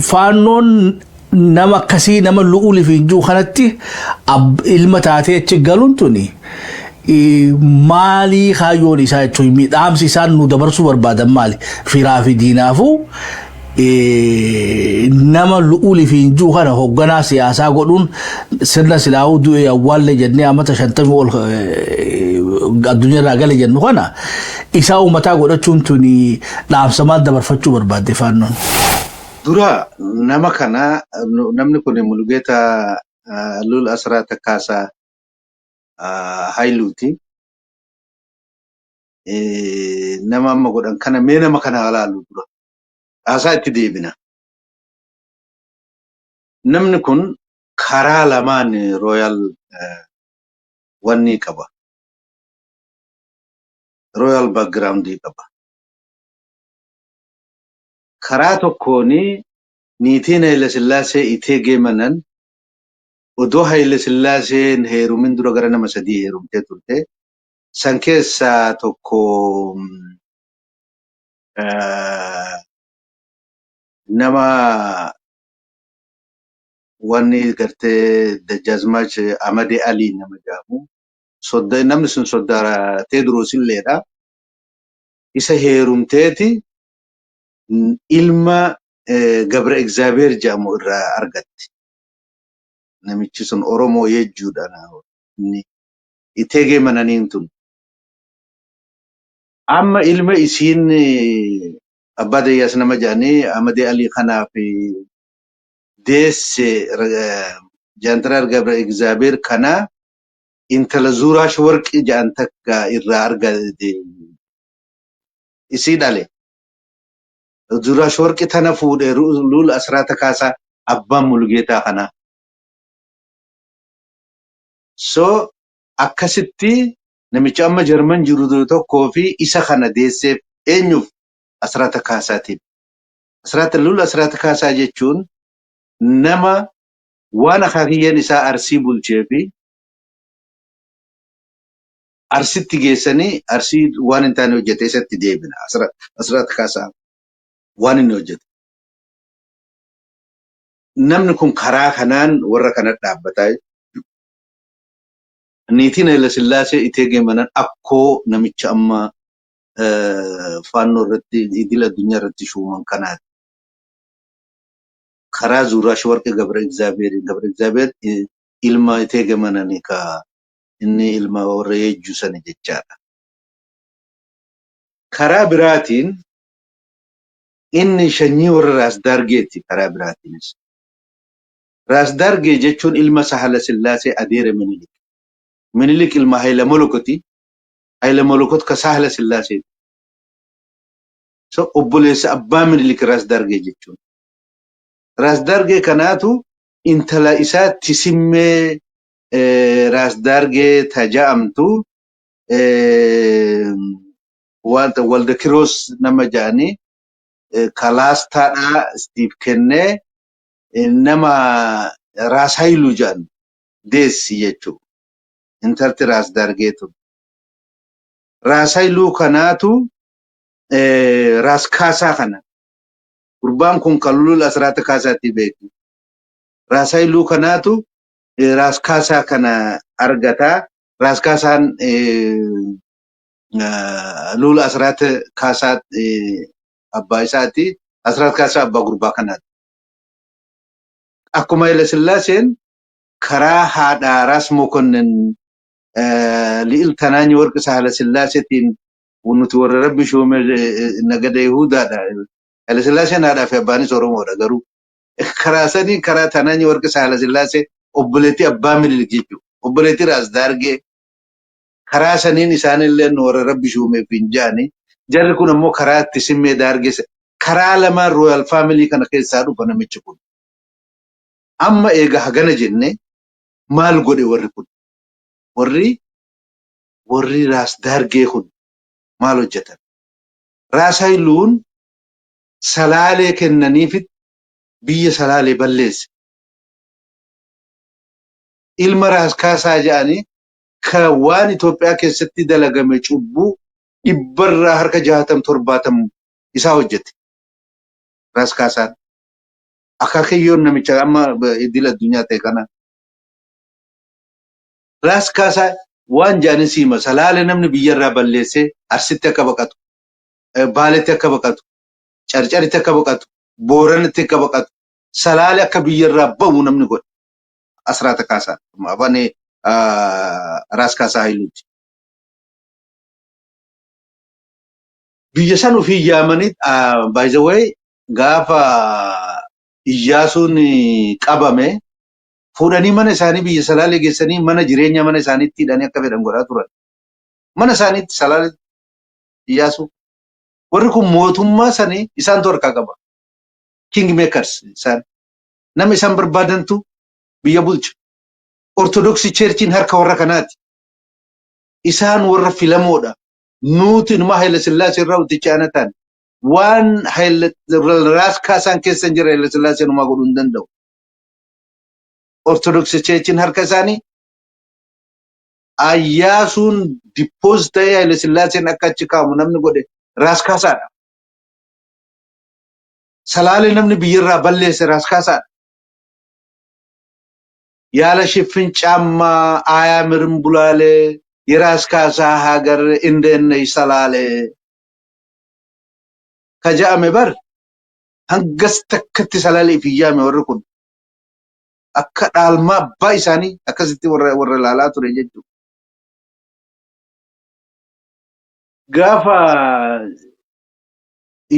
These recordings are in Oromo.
فانون nama akkasii nama lu'uuli fi injuu kanatti ilma taatee achi galuun tuni maalii kaayyoon isaa jechuun miidhaamsi isaan nu dabarsuu barbaadan maali firaa fi diinaafuu nama lu'uuli fi injuu kana hoogganaa siyaasaa godhuun sirna silaa'uu du'e awwaallee jennee amata 50 ol addunyaarraa gale jennu kana isaa uummataa godhachuun tuni dhaamsa maal dabarfachuu barbaadde faannoon. Dura nama kana namni kun Mulugeeta Lul Asraata Kaasaa Hailuuti. Nama amma godhan kana mee nama kana halaalu dura. Haasaa itti deebina. Namni kun karaa lamaan Royal wanni qaba. Royal background qaba. Karaa tokkooni niitiin Haile Sillaasee Iteegee Manan odoo Haile Sillaaseen heerumin dura gara nama 3 heerumtee turte. San keessaa tokko nama wanni gartee Dajjazmaach Ahmad Ali nama jedhamu namni sun soddaa Teediroos illeedha. Isa heerumteeti ilma Gabra Egzaabeer jedhamu irraa argatti. Namichi sun Oromoo jechuudha. Iteegee Mananiin tun. Amma ilma isiin abbaa Dayyaas nama jedhanii Ahmad Ali kanaaf deesse Jaantaraar Gabra Egzaabeer kana intala Zuuraash Warqii jedhan takka irraa argate isii dhale. Zuuraash Warqii tana fuudhee Lul Asraata Kaasaa abbaan Mulugeetaa kana. So akkasitti namicha amma Jarman jiru tokkoo fi isa kana deesseef eenyuuf Asraata Kaasaatiif. Lul Asraata Kaasaa jechuun nama waan akaakiyyeen isaa Arsii bulchee fi Arsitti geessanii Arsii waan hin taane hojjete isatti deebina. Asraata Kaasaa waan inni hojjete. Namni kun karaa kanaan warra kana dhaabbataa. Niitiin Haile Sillaasee Iteegee Manan akkoo namicha amma faannoo irratti idil addunyaa irratti shuuman kanaati. Karaa Zuuraash Warqii Gabra Egzaabeer ilma Iteegee Mananii ka inni ilma warra Yeejjuu sana jechaadha. Karaa biraatiin inni shanyii warra Raas Daargeeti karaa biraatiinis. Raas Daargee jechuun ilma Haile Sillaasee adeera Minilik. Minilik ilma Haile Molokoti. Haile Molokot ka Haile Sillaasee. So obboleessa abbaa Minilik Raas Daargee jechuun. Raas Daargee kanaatu intala isaa Tisimmee Raas Daargee taja'amtu wanta Walda Kiroos nama jedhanii kalaastaadhaa istiif kennee nama Raas Hailuu jedhan deessi jechuudha. Intalti Raas Daargeetu. Raas Hailuu kanaatu Raas Kaasaa kana. Gurbaan kun kan Lul Asraata Kaasaatti beeku. Raas Hailuu kanaatu Raas Kaasaa kana argata. Raas Kaasaan Lul Asraata Kaasaa abbaa isaati. Asraata Kaasaa abbaa gurbaa kanaati. Akkuma Haile Sillaaseen karaa haadhaa Raas Mokonnin li'il tanaanyi warqi Haile Sillaaseetiin nuti warra Rabbi shuume nagada Yihuudaadha. Haile Sillaaseen haadhaa fi abbaanis Oromoodha garuu karaa sanii karaa tanaanyi warqi Haile Sillaasee obboleettii abbaa Minilik jechuudha. Obboleettii Raas Daargee karaa saniin isaanillee warra Rabbi shuumeef hin jaani. Jarri kun ammoo karaa itti Simmee Daargee karaa lamaan Royal Family kana keessaa dhufa namichi kun. Amma eega hagana jenne maal godhe warri kun? Warri Raas Daargee kun maal hojjetan? Raas Hailuun Salaalee kennaniifit biyya Salaalee balleesse. Ilma Raas Kaasaa jedhanii kan waan Itoophiyaa keessatti dalagame cubbuu 167 isaa hojjete. Raas Kaasaan akakiyyoon namicha amma idil addunyaa ta'e kana raas kaasaa waan jaanii siima salaale namni biyyarraa balleessee arsitti akka baqatu baaletti akka baqatu carcaritti akka baqatu booranitti akka baqatu salaale akka biyyarraa bahu namni godhe asraata kaasaa abane raas kaasaa Hayiluuti. Biyya san ofii yaamanii by the way gaafa Iyyaasuun qabame fuudhanii mana isaanii biyya salaalee geessanii mana jireenya mana isaaniitti hidhanii akka fedhan godhaa turan. Mana isaaniitti salaalee Iyyaasuu. Warri kun mootummaa sanii isaantu harkaa qaba. King makers isaan. Nama isaan barbaadantu biyya bulcha. Ortodoksii cheerchiin harka warra kanaati. Isaan warra filamoodha. Nuti numa Haile Sillaasee irraa uticha ana taane. Waan raas kaasaan keessa hin jirre Haile Sillaasee numaa godhuu hin danda'u. Ortodoksii cheerchiin harka isaanii Iyyaasuun dippooz ta'ee Haile Sillaaseen akka achi kaa'amu namni godhe raas kaasaadha. Salaalee namni biyyarraa balleesse raas kaasaadha. Yaala shiffin caammaa aayaa mirin የራስ ካሳ ሀገር እንደነይ ሰላሌ ከጃሜ በር hangas takkatti salaalee fiyyaame warri kun akka dhaalmaa abbaa isaanii akkasitti warra laalaa ture jechuudha. Gaafa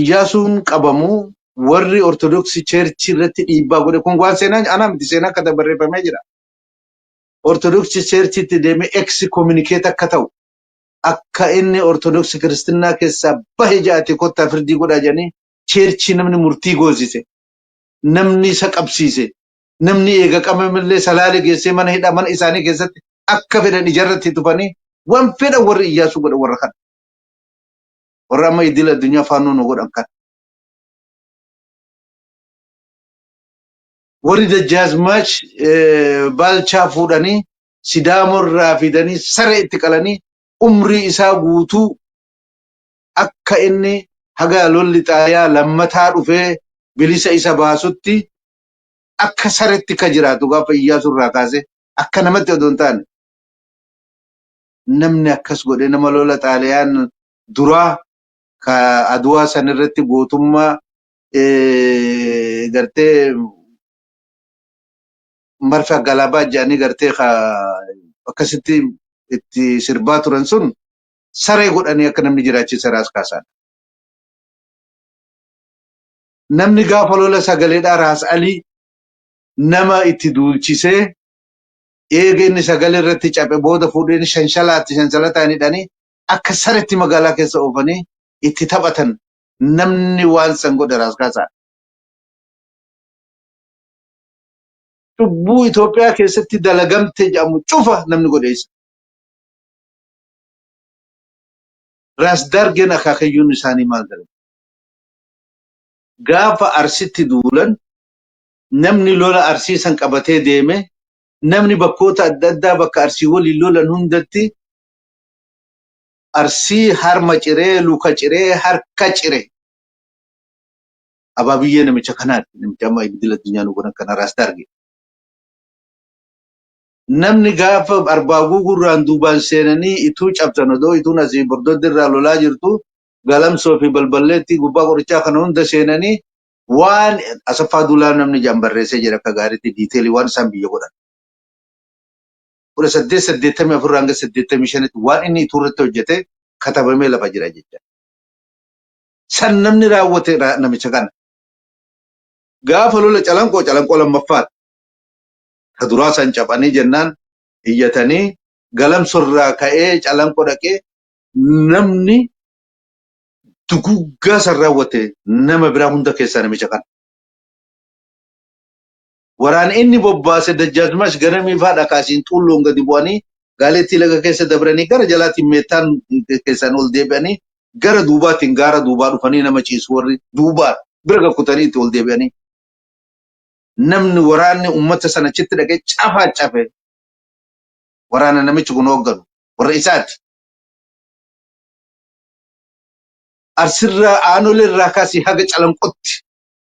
Iyyaasuun qabamu warri Ortodoksii Cheerchii irratti dhiibbaa godhe kun waan seenaa anaa miti seenaa akka barreeffamee jira. Ortodoksii Cheerchiitti deemee excommunicate akka ta'u akka inni Ortodoksii Kiristinnaa keessaa bahe jaati kottaa firdii godhaa jedhanii Cheerchii namni murtii goosise namni isa qabsiise namni eega qabamillee salaalee geessee mana hidhaa mana isaanii keessatti akka fedhan ijaarratti tufanii waan fedhan warri Iyyaasuu godhan warra kana. Warra amma idil addunyaa faanoo nu godhan kana. Warri Dajjaazmaach Baalchaa fuudhanii Sidaamorraa fidanii saree itti qalanii umrii isaa guutuu akka inni haga lolli xaayaa lammataa dhufee bilisa isa baasutti akka sareetti ka jiraatu gaafa Iyyaasurraa kaase akka namatti odoo hin taane namni akkas godhe nama lola xaaliyaan duraa ka Aduwaa san irratti gootummaa gartee marfa galabaa jedhanii gartee akkasitti itti sirbaa turan sun saree godhanii akka namni jiraachise raas kaasaadha. Namni gaafa lola sagaleedhaa raas alii nama itti duulchisee eega inni sagalee irratti caphe booda fuudheen shanshalataan akka sareetti magaalaa keessa oofanii itti taphatan namni waan san godhe raas kaasaadha. Cubbuu Itoophiyaa keessatti dalagamte jedhamu cufa namni godheessa. Raas Dargeen akaakayyuun isaanii maal godhan? Gaafa Arsitti duulan namni lola Arsii san qabatee deeme namni bakkoota adda addaa bakka Arsii waliin lolan hundatti Arsii harma ciree luka ciree harka ciree abaabiyyee namicha kanaati namicha amma idil addunyaa nu godhan kana Raas Dargeen. Namni gaafa arbaaguu gurraan duubaan seenanii ituu cabsan odoo ituun asii bordoddi irraa lolaa jirtu galamsoo fi balballeetti gubbaa qorichaa kana hunda seenanii waan Asaffaa Duulaa namni jaan barreessee jira akka gaariitti diiteelii waan isaan biyya godhan. 1884 hanga 85 waan inni ituu irratti hojjete katabamee lafa jira jecha. San namni raawwate namicha kana. Gaafa lola calanqoo lammaffaati. Kaduraa san cabanii jennaan iyyatanii galamsorraa ka'ee calanqoo dhaqee namni duguggaa san raawwate nama biraa hunda keessaa namicha kana. Waraan inni bobbaase Dajjaazmaach Ganamii fa'aa dhakaasiin xulloon gadi bu'anii gaaleettii laga keessa dabranii gara jalaatiin meettaan keessaan ol deebi'anii gara duubaatiin gaara duubaa dhufanii nama ciisu warri duubaa bira gakkutanii itti ol deebi'anii. Namni waraanni ummata sana achitti dhaqee cafaa cafe waraana namichi kun hoogganu warra isaati. Arsirraa aanolirraa kaasii haga calanqotti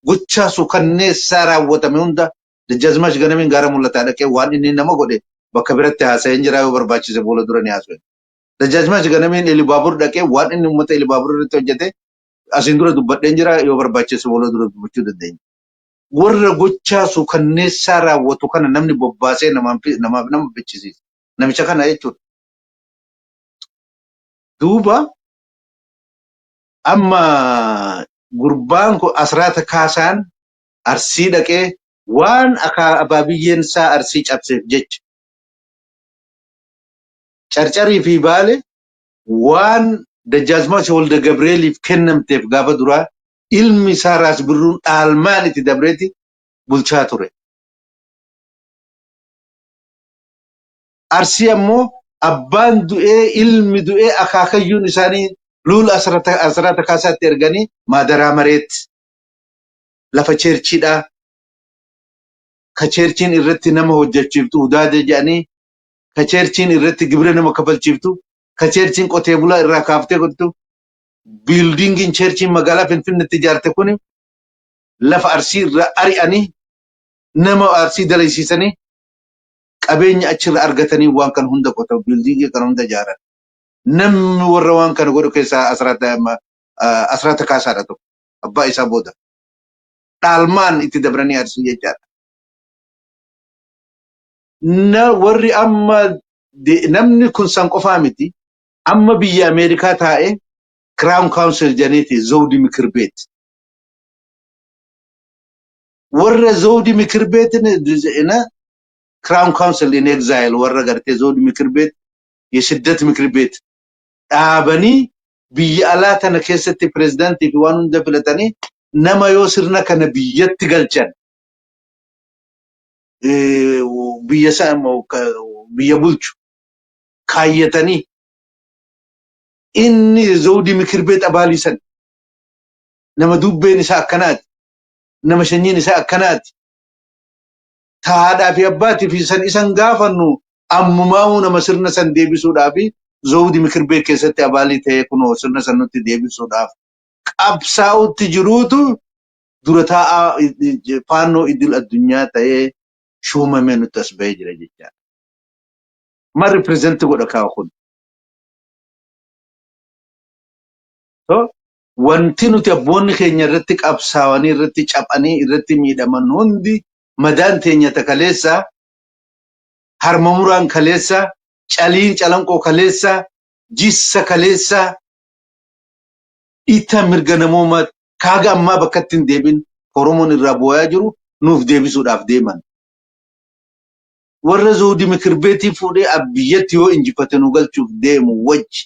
gochaa suukanneessaa raawwatame hunda Dajjazmaach Ganamiin gara mul'ataa dhaqee waan inni nama godhe bakka biratti haasa'een jira yoo barbaachise boola dura ni haasa'e. Dajjazmaach Ganamiin Elibaabur dhaqee waan inni uummata Elibaabur irratti hojjete asiin dura dubbadheen jira yoo barbaachise boola dura dubbachuu dandeenya. Warra gochaa suukanneessaa raawwatu kana namni bobbaasee namaaf nama bichisiisa. Namicha kana jechuudha. Duuba amma gurbaan kun Asraata Kaasaan Arsii dhaqee waan abaabiyyeen isaa Arsii cabseef jecha Carcarii fi Baale waan Dajjazmaach Walda Gabreeliif kennamteef gaafa duraa ilmi isaa Raas Birruun dhaalmaan itti dabreeti bulchaa ture. Arsii ammoo abbaan du'ee ilmi du'ee akaakayyuun isaanii Luul Asraata Kaasaatti erganii maadaraa mareetti lafa cheerchiidhaa ka cheerchiin irratti nama hojjechiiftu Udaadee jedhanii ka cheerchiin irratti gibira nama kafalchiiftu ka cheerchiin qotee bulaa irraa kaaftee godhtu biildingiin cheerchiin magaalaa Finfinneetti ijaarte kun lafa Arsii irraa ari'anii nama Arsii dalaysiisanii qabeenya achirra argatanii waan kan hunda qotan biildingii kan hunda ijaaran. Namni warra waan kana godhu keessaa Asraata Kaasaadha tokko abbaa isaa booda dhaalmaan itti dabranii Arsii jechaadha. Warri amma namni kun san qofaa miti amma biyya Ameerikaa taa'ee Crown Council jedhaniiti Zawdi Mikir Beet. Warra Zawdi Mikir Beetin Crown Council in exile warra gartee Zawdi Mikir Beet የስደት ምክር ቤት dhaabanii biyya alaa tana keessatti pirezidaantii fi waan hunda filatanii nama yoo sirna kana biyyatti galchan biyya bulchu kaayyatanii inni Zawdi Mikir Beet abaalisan nama dubbeen isaa akkanaati nama shanyiin isaa akkanaati taadhaa fi abbaati fi san isan gaafannu ammumaa'uu nama sirna san deebisuudhaaf Zawdi Mikir Beet keessatti abaalii ta'ee kunoo sirna san nutti deebisuudhaaf qabsaa'utti jiruutu dura taa'aa faannoo idil addunyaa ta'ee shuumamee nutti as bahee jira jechaadha. Ma ripireezenti godha kaa kun. Wanti nuti abboonni keenya irratti qabsaawanii irratti caphanii irratti miidhaman hundi madaan teenya takaleessaa harma muraan kaleessaa caliin calanqoo kaleessaa jissa kaleessaa ita mirga namoomaa kaaga ammaa bakkatti hin deebin Oromoon irraa bu'aa jiru nuuf deebisuudhaaf deeman. Warra Zawdi Mikir Beetii fuudhee biyyatti yoo injifate nu galchuuf deemu wajji.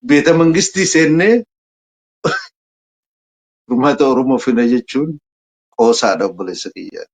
Beeta mangistii seennee Uummata Oromoo fina jechuun qoosaadha obboleessa kiyyaa.